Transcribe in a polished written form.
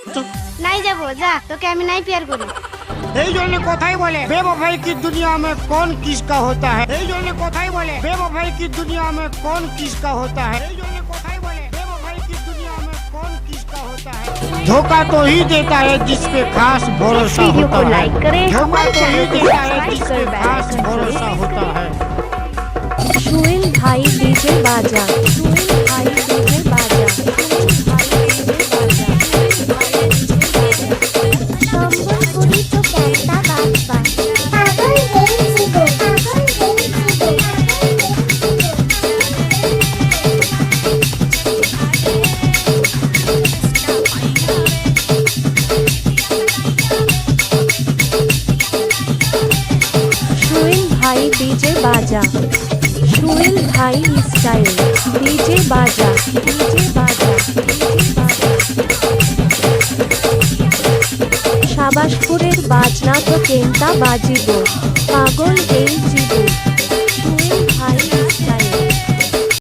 নাই যাবো, যা, তোকে আমি নাই প্यार করি। এই জন্য কথাই বলে बेवफाई की दुनिया में कौन किसका होता है। এই জন্য কথাই বলে बेवफाई की दुनिया में कौन किसका होता है। এই জন্য কথাই বলে बेवफाई की दुनिया में कौन किसका होता है। धोखा तो ही देता है जिस पे खास भरोसा वीडियो होता को है। लाइक करें, धोखा हमारे तो ही चैनल को देता है सब्सक्राइब जिस कर पे बेल खास आइकन भरोसा होता है। सुहेल भाई डीजे बाजा, सुहेल भाई डीजे बाजा, সম্বলপুরি তো ক্যাংটা বাজবা, পাগল গেছি গো, পাগল গেছি গো। सुहेल भाई डीजे बाजा, सुहेल भाई स्टाइल डीजे बाजा, डीजे बाजा, डीजे बाजा। সাবাসপুরের বাজনা তো কেনটা বাজিব, পাগল এই জীবন।